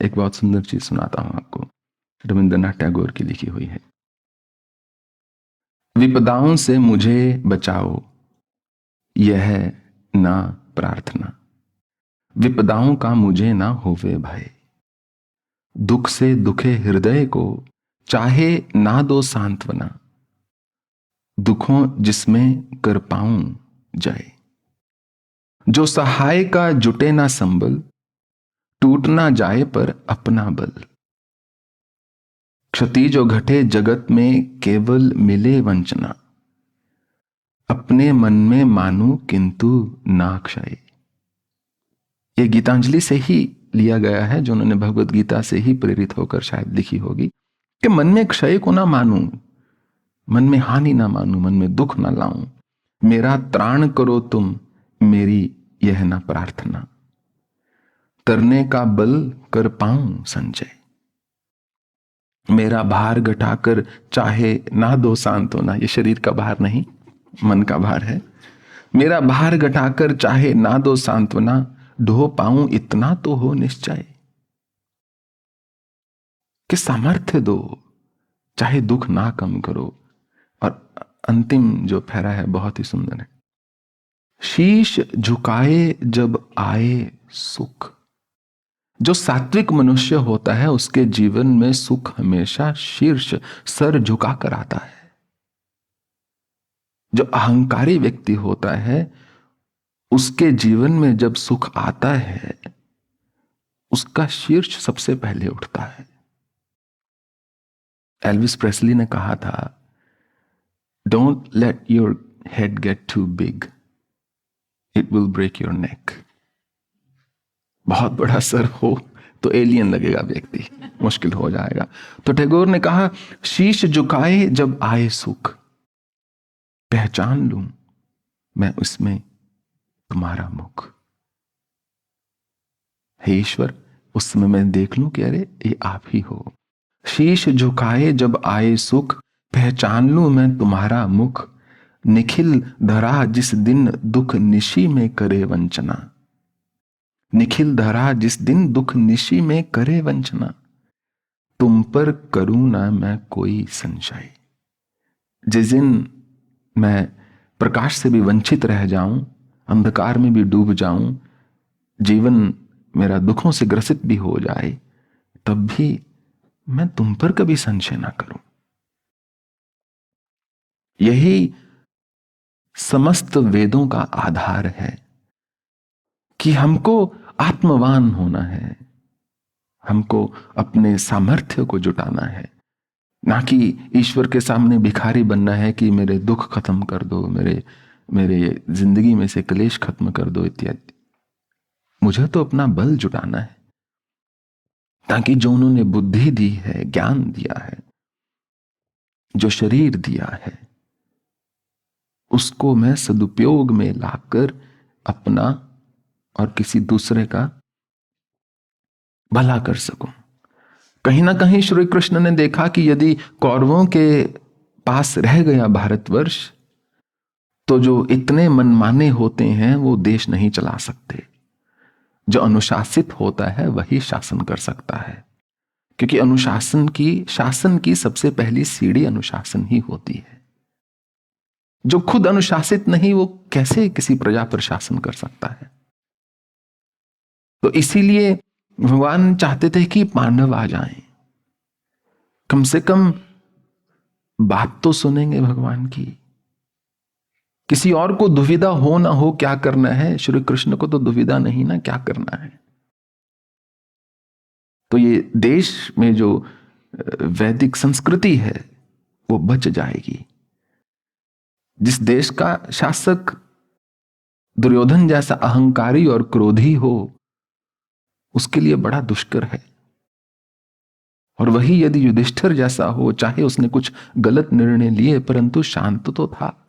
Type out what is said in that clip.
एक बहुत सुंदर चीज सुनाता हूं आपको, रविंद्रनाथ टैगोर की लिखी हुई है। विपदाओं से मुझे बचाओ, यह है ना प्रार्थना। विपदाओं का मुझे ना होवे भय। दुख से दुखे हृदय को चाहे ना दो सांत्वना। दुखों जिसमें कर पाऊं जय। जो सहाय का जुटे ना संबल, टूट ना जाए पर अपना बल। क्षति जो घटे जगत में केवल मिले वंचना। अपने मन में मानू किंतु ना क्षय। ये गीतांजलि से ही लिया गया है, जो उन्होंने भगवत गीता से ही प्रेरित होकर शायद लिखी होगी, कि मन में क्षय को ना मानूं, मन में हानि ना मानूं, मन में दुख ना लाऊं। मेरा त्राण करो तुम, मेरी यह ना प्रार्थना। तरने का बल कर पाऊं संजय। मेरा भार घटाकर चाहे ना दो सांत्वना। ये शरीर का भार नहीं, मन का भार है। मेरा भार घटाकर चाहे ना दो सांत्वना। ढो पाऊं इतना तो हो निश्चय। कि सामर्थ्य दो, चाहे दुख ना कम करो। और अंतिम जो फेरा है बहुत ही सुंदर है। शीश झुकाए जब आए सुख। जो सात्विक मनुष्य होता है उसके जीवन में सुख हमेशा शीर्ष सर झुकाकर आता है। जो अहंकारी व्यक्ति होता है उसके जीवन में जब सुख आता है उसका शीर्ष सबसे पहले उठता है। एल्विस प्रेस्ली ने कहा था, don't let your head get too big, it will break your neck. बहुत बड़ा सर हो तो एलियन लगेगा व्यक्ति, मुश्किल हो जाएगा। तो टैगोर ने कहा, शीश झुकाए जब आए सुख, पहचान लूं मैं उसमें तुम्हारा मुख। हे ईश्वर, उस समय मैं देख लूं कि अरे ये आप ही हो। शीश झुकाए जब आए सुख, पहचान लूं मैं तुम्हारा मुख। निखिल धरा जिस दिन दुख निशी में करे वंचना। निखिल धरा जिस दिन दुख निशी में करे वंचना। तुम पर करूं ना मैं कोई संशय। जिस दिन मैं प्रकाश से भी वंचित रह जाऊं, अंधकार में भी डूब जाऊं, जीवन मेरा दुखों से ग्रसित भी हो जाए, तब भी मैं तुम पर कभी संशय ना करूं। यही समस्त वेदों का आधार है कि हमको आत्मवान होना है, हमको अपने सामर्थ्य को जुटाना है, ना कि ईश्वर के सामने भिखारी बनना है कि मेरे दुख खत्म कर दो, मेरे जिंदगी में से क्लेश खत्म कर दो इत्यादि। मुझे तो अपना बल जुटाना है, ताकि जो उन्होंने बुद्धि दी है, ज्ञान दिया है, जो शरीर दिया है, उसको मैं सदुपयोग में लाकर अपना और किसी दूसरे का भला कर सकूं। कहीं ना कहीं श्री कृष्ण ने देखा कि यदि कौरवों के पास रह गया भारतवर्ष, तो जो इतने मनमाने होते हैं वो देश नहीं चला सकते। जो अनुशासित होता है वही शासन कर सकता है, क्योंकि शासन की सबसे पहली सीढ़ी अनुशासन ही होती है। जो खुद अनुशासित नहीं, वो कैसे किसी प्रजा पर शासन कर सकता है। तो इसीलिए भगवान चाहते थे कि पांडव आ जाएं, कम से कम बात तो सुनेंगे भगवान की। किसी और को दुविधा हो ना हो क्या करना है, श्री कृष्ण को तो दुविधा नहीं ना क्या करना है। तो ये देश में जो वैदिक संस्कृति है वो बच जाएगी। जिस देश का शासक दुर्योधन जैसा अहंकारी और क्रोधी हो, उसके लिए बड़ा दुष्कर है। और वही यदि युधिष्ठिर जैसा हो, चाहे उसने कुछ गलत निर्णय लिए परंतु शांत तो था,